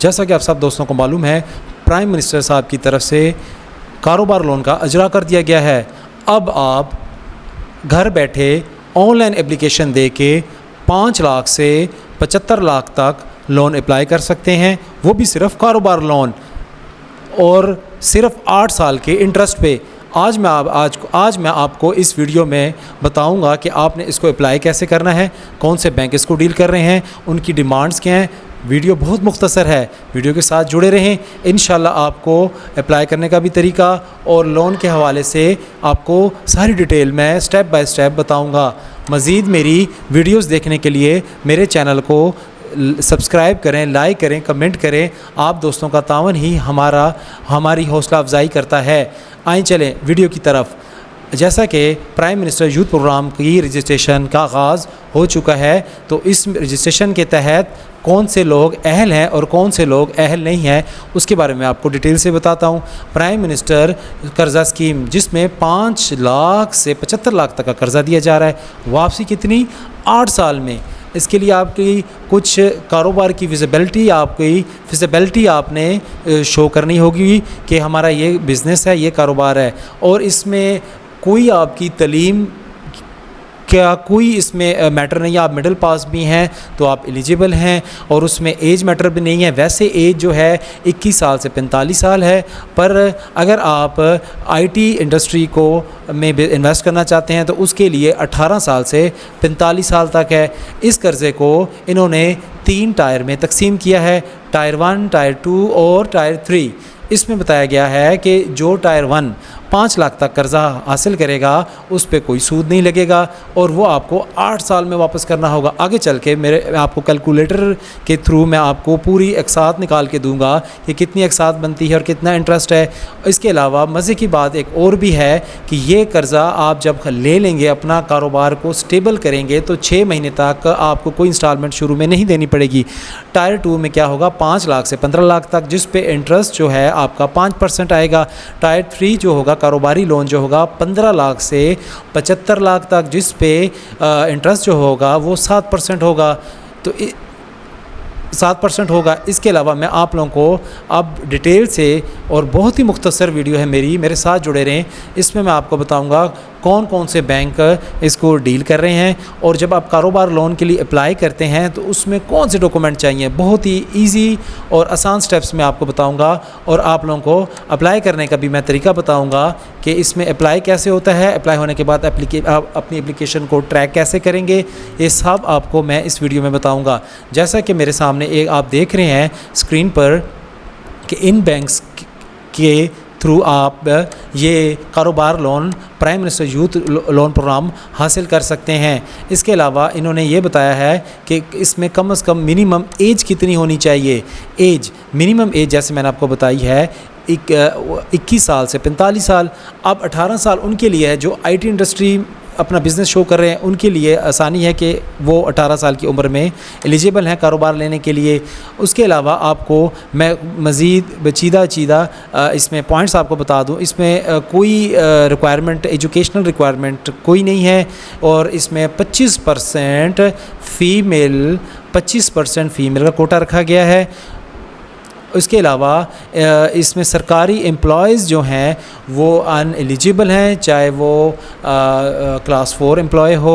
जैसा कि आप सब दोस्तों को मालूम है, प्राइम मिनिस्टर साहब की तरफ से कारोबार लोन का अजरा कर दिया गया है। अब आप घर बैठे ऑनलाइन एप्लीकेशन दे के 5 लाख से 75 लाख तक लोन अप्लाई कर सकते हैं, वो भी सिर्फ कारोबार लोन, और सिर्फ 8 साल के इंटरेस्ट पे। आज मैं आपको इस वीडियो में बताऊंगा कि आपने इसको अप्लाई कैसे करना है, कौन से बैंक इसको डील कर रहे हैं, उनकी डिमांड्स क्या हैं। वीडियो बहुत मुख्तसर है, वीडियो के साथ जुड़े रहें। इंशाल्लाह आपको अप्लाई करने का भी तरीका और लोन के हवाले से आपको सारी डिटेल मैं स्टेप बाय स्टेप बताऊंगा। मज़ीद मेरी वीडियोस देखने के लिए मेरे चैनल को सब्सक्राइब करें, लाइक करें, कमेंट करें। आप दोस्तों का तावन ही हमारी हौसला अफजाई करता है। आइए चलें वीडियो की तरफ। जैसा कि प्राइम मिनिस्टर यूथ प्रोग्राम की रजिस्ट्रेशन का आगाज़ हो चुका है, तो इस रजिस्ट्रेशन के तहत कौन से लोग अहल हैं और कौन से लोग अहल नहीं हैं, उसके बारे में आपको डिटेल से बताता हूँ। प्राइम मिनिस्टर कर्ज़ा स्कीम, जिसमें 5 लाख से 75 लाख तक का कर्ज़ा दिया जा रहा है, वापसी कितनी? 8 साल में। इसके लिए आपकी कुछ कारोबार की फिजिबिलिटी आपने शो करनी होगी कि हमारा ये बिज़नेस है, ये कारोबार है, और इसमें कोई आपकी तलीम क्या कोई इसमें मैटर नहीं है। आप मिडिल पास भी हैं तो आप एलिजिबल हैं, और उसमें एज मैटर भी नहीं है। वैसे एज जो है 21 साल से 45 साल है, पर अगर आप आईटी इंडस्ट्री में इन्वेस्ट करना चाहते हैं तो उसके लिए 18 साल से 45 साल तक है। इस कर्ज़े को इन्होंने 3 टायर में तकसीम किया है, टायर 1, टायर 2 और टायर 3। इसमें बताया गया है कि जो टायर 1 5 लाख तक कर्ज़ा हासिल करेगा उस पर कोई सूद नहीं लगेगा, और वो आपको 8 साल में वापस करना होगा। आगे चल के आपको कैलकुलेटर के थ्रू मैं आपको पूरी अक़सात निकाल के दूंगा कि कितनी अक़सात बनती है और कितना इंटरेस्ट है। इसके अलावा मज़े की बात एक और भी है कि ये कर्ज़ा आप जब ले लेंगे, अपना कारोबार को स्टेबल करेंगे, तो 6 महीने तक आपको कोई इंस्टॉलमेंट शुरू में नहीं देनी पड़ेगी। टायर 2 में क्या होगा? 5 लाख से 15 लाख तक, जिस पे इंटरेस्ट जो है आपका 5% आएगा। टायर 3 जो होगा, कारोबारी लोन जो होगा, 15 लाख से 75 लाख तक, जिस पे इंटरेस्ट जो होगा वो 7% होगा। तो 7% होगा। इसके अलावा मैं आप लोगों को अब डिटेल से, और बहुत ही मुख्तसर वीडियो है मेरे साथ जुड़े रहें। इसमें मैं आपको बताऊंगा कौन कौन से बैंक इसको डील कर रहे हैं, और जब आप कारोबार लोन के लिए अप्लाई करते हैं तो उसमें कौन से डॉक्यूमेंट चाहिए। बहुत ही इजी और आसान स्टेप्स मैं आपको बताऊंगा, और आप लोगों को अप्लाई करने का भी मैं तरीका बताऊंगा कि इसमें अप्लाई कैसे होता है, अप्लाई होने के बाद आप अपनी एप्लीकेशन को ट्रैक कैसे करेंगे, ये सब आपको मैं इस वीडियो में बताऊँगा। जैसा कि मेरे सामने एक आप देख रहे हैं स्क्रीन पर कि इन बैंक्स के थ्रू आप ये कारोबार loan prime minister youth loan program हासिल कर सकते हैं। इसके अलावा इन्होंने ये बताया है कि इसमें कम से कम मिनिमम एज कितनी होनी चाहिए। मिनिमम एज जैसे मैंने आपको बताई है 21 साल से 45 साल। अब 18 साल उनके लिए है जो आईटी इंडस्ट्री अपना बिज़नेस शो कर रहे हैं, उनके लिए आसानी है कि वो 18 साल की उम्र में एलिजिबल हैं कारोबार लेने के लिए। उसके अलावा आपको मैं मज़ीद चीदा इसमें पॉइंट्स आपको बता दूं। इसमें कोई रिक्वायरमेंट, एजुकेशनल रिक्वायरमेंट कोई नहीं है, और इसमें 25% फ़ीमेल का कोटा रखा गया है। उसके अलावा इसमें सरकारी एम्प्लॉयज़ जो हैं वो अनएलिजिबल हैं, चाहे वो क्लास 4 एम्प्लॉय हो।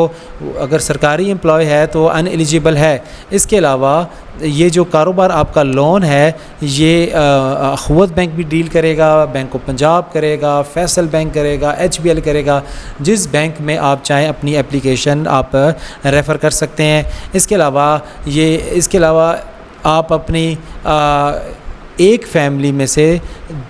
अगर सरकारी एम्प्लॉय है तो अनएलिजिबल है। इसके अलावा ये जो कारोबार आपका लोन है ये अख़ुवत बैंक भी डील करेगा, बैंक ऑफ पंजाब करेगा, फैसल बैंक करेगा, HBL करेगा। जिस बैंक में आप चाहें अपनी एप्लीकेशन आप रेफ़र कर सकते हैं। इसके अलावा आप अपनी एक फैमिली में से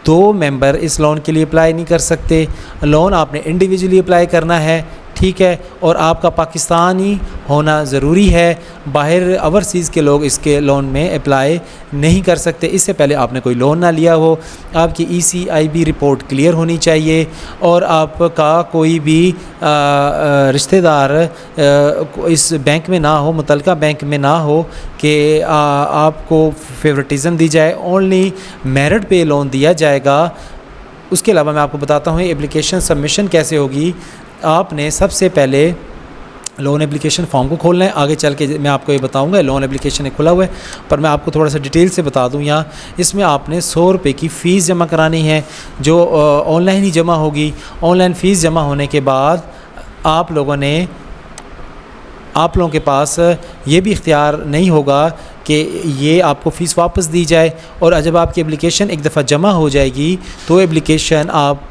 2 मेंबर इस लोन के लिए अप्लाई नहीं कर सकते। लोन आपने इंडिविजुअली अप्लाई करना है, ठीक है, और आपका पाकिस्तानी होना ज़रूरी है। बाहर ओवरसीज़ के लोग इसके लोन में अप्लाई नहीं कर सकते। इससे पहले आपने कोई लोन ना लिया हो, आपकी ECIB रिपोर्ट क्लियर होनी चाहिए, और आपका कोई भी रिश्तेदार इस बैंक में ना हो, मुतलका बैंक में ना हो कि आपको फेवरेटिज़म दी जाए। ओनली मेरिट पे लोन दिया जाएगा। उसके अलावा मैं आपको बताता हूँ एप्लीकेशन सबमिशन कैसे होगी। आपने सबसे पहले लोन एप्लीकेशन फॉर्म को खोलना है। आगे चल के मैं आपको ये बताऊंगा, लोन एप्लीकेशन एक खुला हुआ है, पर मैं आपको थोड़ा सा डिटेल से बता दूं। यहाँ इसमें आपने 100 रुपये की फ़ीस जमा करानी है, जो ऑनलाइन ही जमा होगी। ऑनलाइन फ़ीस जमा होने के बाद आप लोगों के पास ये भी इख्तियार नहीं होगा कि ये आपको फ़ीस वापस दी जाए। और जब आपकी एप्लीकेशन एक दफ़ा जमा हो जाएगी तो एप्लीकेशन आप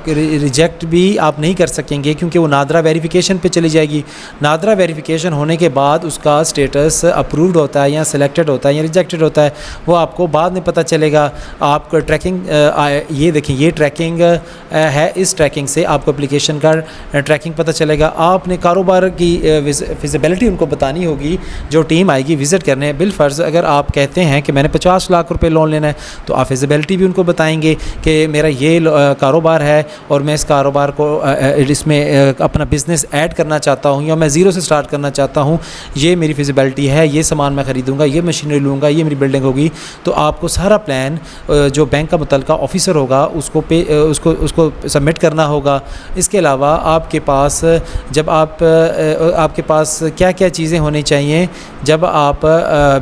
रिजेक्ट भी आप नहीं कर सकेंगे, क्योंकि वो नादरा वेरिफिकेशन पे चली जाएगी। नादरा वेरिफिकेशन होने के बाद उसका स्टेटस अप्रूव्ड होता है या सिलेक्टेड होता है या रिजेक्टेड होता है, वो आपको बाद में पता चलेगा। आपको ट्रैकिंग ये देखें, ये ट्रैकिंग है, इस ट्रैकिंग से आपको एप्लीकेशन का ट्रैकिंग पता चलेगा। आपने कारोबार की फिजिबिलिटी उनको बतानी होगी, जो टीम आएगी विज़िट करने। बिलफ़र्ज़ अगर आप कहते हैं कि मैंने 50 लाख रुपए लोन लेना है, तो आप फिजिबिलिटी भी उनको बताएंगे कि मेरा ये कारोबार है और मैं इस कारोबार को इसमें अपना बिज़नेस ऐड करना चाहता हूँ या मैं ज़ीरो से स्टार्ट करना चाहता हूँ। ये मेरी फिजिबिलिटी है, ये सामान मैं ख़रीदूँगा, ये मशीनरी लूँगा, ये मेरी बिल्डिंग होगी। तो आपको सारा प्लान जो बैंक का मुतल्लिका ऑफ़िसर होगा उसको सबमिट करना होगा। इसके अलावा आपके पास आपके पास क्या क्या चीज़ें होनी चाहिए जब आप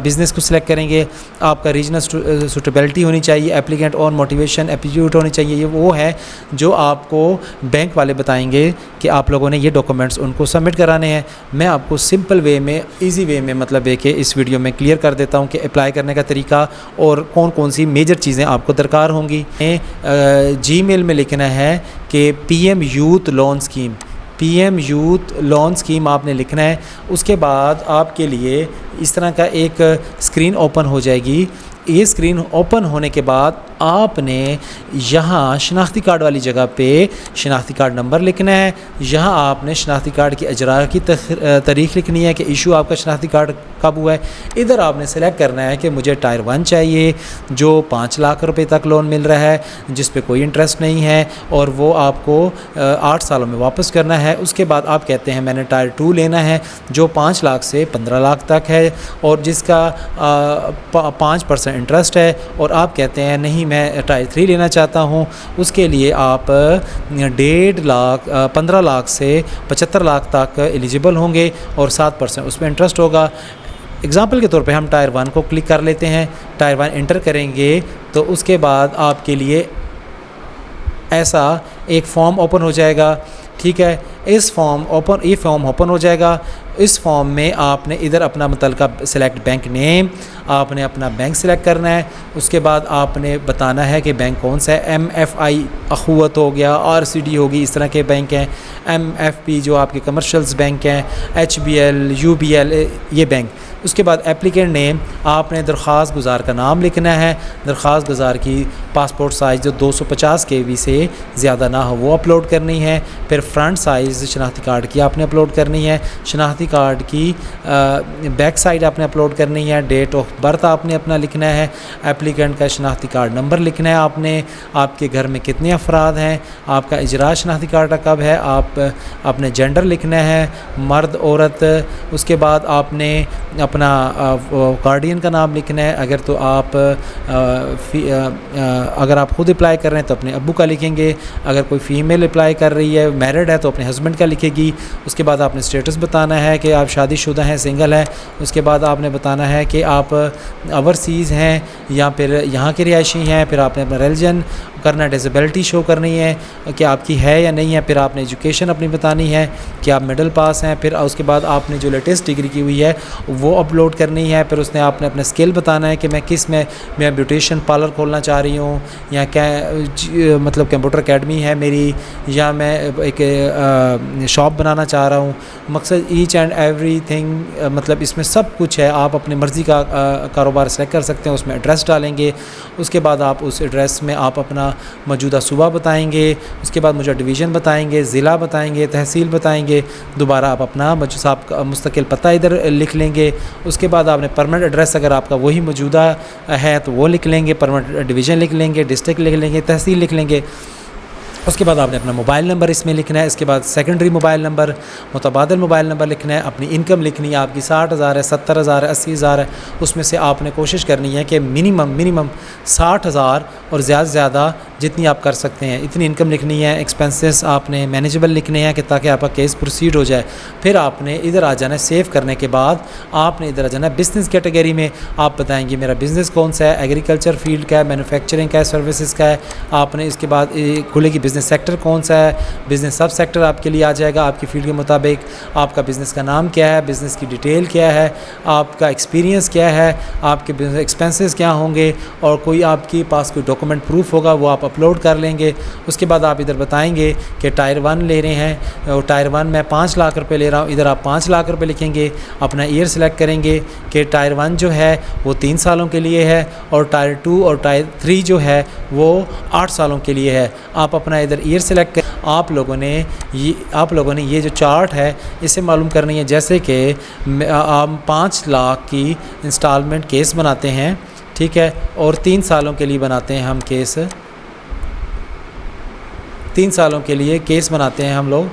बिज़नेस को सिलेक्ट करेंगे। आपका रीजनल सूटेबिलिटी होनी चाहिए, एप्लीकेंट और मोटिवेशन एप्टीट्यूड होनी चाहिए। ये वो है जो आपको बैंक वाले बताएंगे कि आप लोगों ने ये डॉक्यूमेंट्स उनको सबमिट कराने हैं। मैं आपको सिंपल वे में, इजी वे में मतलब कि इस वीडियो में क्लियर कर देता हूँ कि अप्लाई करने का तरीका और कौन कौन सी मेजर चीज़ें आपको दरकार होंगी। जीमेल में लिखना है कि PM youth loan scheme, PM youth loan scheme आपने लिखना है। उसके बाद आपके लिए इस तरह का एक स्क्रीन ओपन हो जाएगी। ये स्क्रीन ओपन होने के बाद आपने यहाँ शनाख्ती कार्ड वाली जगह पे शनाख्ती कार्ड नंबर लिखना है। यहाँ आपने शनाख्ती कार्ड की अजरा की तारीख़ लिखनी है कि इशू आपका शनाख्ती कार्ड कब हुआ है। इधर आपने सेलेक्ट करना है कि मुझे टायर 1 चाहिए, जो 5 लाख रुपए तक लोन मिल रहा है, जिस पे कोई इंटरेस्ट नहीं है और वो आपको 8 सालों में वापस करना है। उसके बाद आप कहते हैं मैंने टायर 2 लेना है, जो 5 लाख से 15 लाख तक है और जिसका 5% इंटरेस्ट है। और आप कहते हैं नहीं, मैं टायर 3 लेना चाहता हूँ। उसके लिए आप 15 लाख से 75 लाख तक एलिजिबल होंगे और 7% उसमें इंटरेस्ट होगा। एग्ज़ाम्पल के तौर पे हम टायर 1 को क्लिक कर लेते हैं। टायर 1 इंटर करेंगे तो उसके बाद आपके लिए ऐसा एक फॉर्म ओपन हो जाएगा। ठीक है, ये फॉर्म ओपन हो जाएगा। इस फॉर्म में आपने इधर अपना मुतल्लिका सेलेक्ट बैंक नेम, आपने अपना बैंक सेलेक्ट करना है। उसके बाद आपने बताना है कि बैंक कौन सा है। MFI अखुवत हो गया, RCD होगी, इस तरह के बैंक हैं। MFP जो आपके कमर्शियल्स बैंक हैं, HBL, UBL ये बैंक। उसके बाद एप्लीकेंट नेम, आपने दरख्वास्त गुजार का नाम लिखना है। दरख्वास्त गुजार की पासपोर्ट साइज़ जो 250 KB से ज़्यादा ना हो वो अपलोड करनी है। फिर फ्रंट साइज़ शनाख्ती कार्ड की आपने अपलोड करनी है। शनाख्ती कार्ड की बैक साइड आपने अपलोड करनी है। डेट ऑफ बर्थ आपने अपना लिखना है। एप्लीकेंट का शनाख्ती कार्ड नंबर लिखना है आपने। आपके घर में कितने अफराद हैं, आपका इजरा शनाख्ती कार्ड का कब है, आप अपने जेंडर लिखना है, मर्द औरत। उसके बाद आपने अपना गार्डियन का नाम लिखना है। अगर तो आप अगर आप खुद अप्लाई कर रहे हैं तो अपने अब्बू का लिखेंगे। अगर कोई फ़ीमेल अप्लाई कर रही है, मैरिड है, तो अपने हस्बैंड का लिखेगी। उसके बाद आपने स्टेटस बताना है कि आप शादीशुदा हैं, सिंगल हैं। उसके बाद आपने बताना है कि आप ओवरसीज़ हैं या फिर यहाँ के रिहायशी हैं। फिर आपने अपना रिलीजन करना, डिसेबिलिटी शो करनी है कि आपकी है या नहीं है। फिर आपने एजुकेशन अपनी बतानी है कि आप मिडिल पास हैं। फिर उसके बाद आपने जो लेटेस्ट डिग्री की हुई है वो अपलोड करनी है। फिर उसने आपने अपना स्किल बताना है कि मैं किस में, मैं ब्यूटिशियन पार्लर खोलना चाह रही हूँ या क्या मतलब कंप्यूटर एकेडमी है मेरी, या मैं एक शॉप बनाना चाह रहा हूँ। मकसद ईच एंड एवरीथिंग मतलब इसमें सब कुछ है। आप अपनी मर्ज़ी का कारोबार सेलेक्ट कर सकते हैं, उसमें एड्रेस डालेंगे। उसके बाद आप उस एड्रेस में आप अपना मौजूदा सूबा बताएंगे। उसके बाद मुझे डिवीज़न बताएंगे, ज़िला बताएंगे, तहसील बताएंगे। दोबारा आप अपना मुस्तकिल पता इधर लिख लेंगे। उसके बाद आपने परमानेंट एड्रेस अगर आपका वही मौजूदा है तो वो लिख लेंगे, परमानेंट डिवीज़न लिख लेंगे, डिस्ट्रिक्ट लिख लेंगे, तहसील लिख लेंगे। उसके बाद आपने अपना मोबाइल नंबर इसमें लिखना है, इसके बाद सेकेंडरी मोबाइल नंबर, मुतबादिल मोबाइल नंबर लिखना है, अपनी इनकम लिखनी है, आपकी 60,000 है, 70,000 है, 80,000 है, उसमें से आपने कोशिश करनी है कि मिनिमम 60,000 और ज़्यादा से ज़्यादा जितनी आप कर सकते हैं इतनी इनकम लिखनी है। एक्सपेंसेस आपने मैनेजेबल लिखने हैं कि ताकि आपका केस प्रोसीड हो जाए। फिर आपने इधर आ जाना है, सेव करने के बाद आपने इधर आ जाना है बिज़नेस कैटेगरी में। आप बताएंगे मेरा बिज़नेस कौन सा है, एग्रीकल्चर फील्ड का है, मैन्युफैक्चरिंग का है, सर्विसेज का है। आपने इसके बाद खुलेगी बिज़नेस सेक्टर कौन सा है, बिज़नेस सब सेक्टर आपके लिए आ जाएगा आपकी फील्ड के मुताबिक। आपका बिज़नेस का नाम क्या है, बिज़नेस की डिटेल क्या है, आपका एक्सपीरियंस क्या है, आपके बिज़नेस एक्सपेंसेस क्या होंगे, और कोई आपके पास कोई डॉक्यूमेंट प्रूफ होगा वो आप अपलोड कर लेंगे। उसके बाद आप इधर बताएंगे कि टायर 1 ले रहे हैं, और टायर 1 मैं 5 लाख रुपए ले रहा हूँ। इधर आप 5 लाख रुपए लिखेंगे, अपना ईयर सेलेक्ट करेंगे कि टायर 1 जो है वो 3 सालों के लिए है, और टायर 2 और टायर 3 जो है वो 8 सालों के लिए है। आप अपना इधर ईयर सेलेक्ट कर, आप लोगों ने ये जो चार्ट है इसे मालूम करनी है। जैसे कि हम 5 लाख की इंस्टॉलमेंट केस बनाते हैं, ठीक है, और 3 सालों के लिए बनाते हैं हम केस, 3 सालों के लिए केस बनाते हैं हम लोग।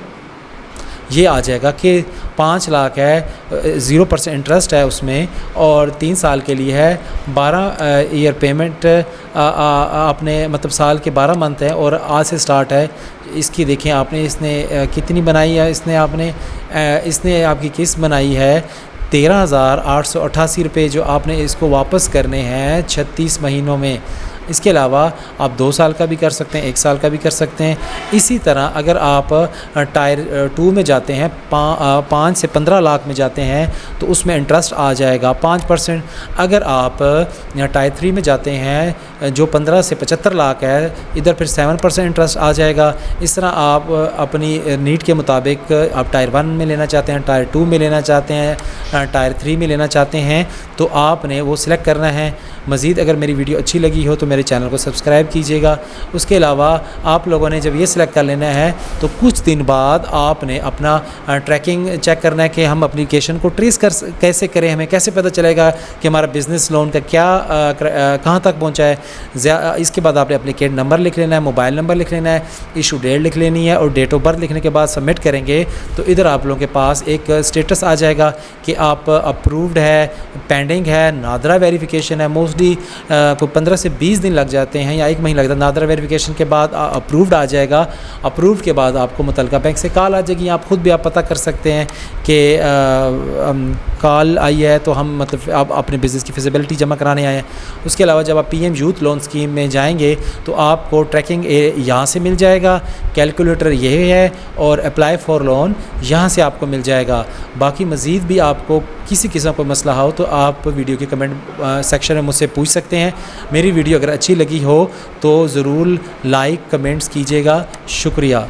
ये आ जाएगा कि 5 लाख है, 0% इंटरेस्ट है उसमें, और 3 साल के लिए है, 12 ईयर पेमेंट आपने मतलब साल के 12 मंथ है, और आज से स्टार्ट है। इसकी देखें आपने इसने कितनी बनाई है, इसने आपकी किस्त बनाई है 13,888 रुपये, जो आपने इसको वापस करने हैं 36 महीनों में। इसके अलावा आप 2 साल का भी कर सकते हैं, 1 साल का भी कर सकते हैं। इसी तरह अगर आप टायर 2 में जाते हैं, 5 से 15 लाख में जाते हैं तो उसमें इंटरेस्ट आ जाएगा 5%। अगर आप टायर 3 में जाते हैं जो 15 से 75 लाख है, इधर फिर 7% इंटरेस्ट आ जाएगा। इस तरह आप अपनी नीड के मुताबिक आप टायर 1 में लेना चाहते हैं, टायर 2 में लेना चाहते हैं, टायर 3 में लेना चाहते हैं, तो आपने वो सिलेक्ट करना है। मज़ीद अगर मेरी वीडियो अच्छी लगी हो तो मेरे चैनल को सब्सक्राइब कीजिएगा। उसके अलावा आप लोगों ने जब ये सिलेक्ट कर लेना है तो कुछ दिन बाद आपने अपना ट्रैकिंग चेक करना है कि हम एप्लीकेशन को ट्रेस कैसे करें, हमें कैसे पता चलेगा कि हमारा बिज़नेस लोन का क्या कहाँ तक पहुँचा है। इसके बाद आपने एप्लीकेट नंबर लिख लेना है, मोबाइल नंबर लिख लेना है, इशू डेट लिख लेनी है, और डेट ऑफ बर्थ लिखने के बाद सबमिट करेंगे तो इधर आप लोगों के पास एक स्टेटस आ जाएगा कि आप अप्रूव्ड है, पेंडिंग है, नादरा वेरिफिकेशन है। मोस्टली कोई 15 से 20 दिन लग जाते हैं या 1 महीना लगता है। नादरा वेरिफिकेशन के बाद अप्रूव्ड आ जाएगा। अप्रूव्ड के बाद आपको मुतलका बैंक से कॉल आ जाएगी। आप ख़ुद भी आप पता कर सकते हैं कि कॉल आई है तो हम मतलब आप अपने बिज़नेस की फिजिबिलिटी जमा कराने आए हैं। उसके अलावा जब आप PM यूथ लोन स्कीम में जाएंगे तो आपको ट्रैकिंग यहाँ से मिल जाएगा, कैलकुलेटर ये है, और अप्लाई फॉर लोन यहाँ से आपको मिल जाएगा। बाकी मज़ीद भी आपको किसी किस्म का मसला हो तो आप वीडियो के कमेंट सेक्शन में मुझसे पूछ सकते हैं। मेरी वीडियो अगर अच्छी लगी हो तो ज़रूर लाइक कमेंट्स कीजिएगा। शुक्रिया।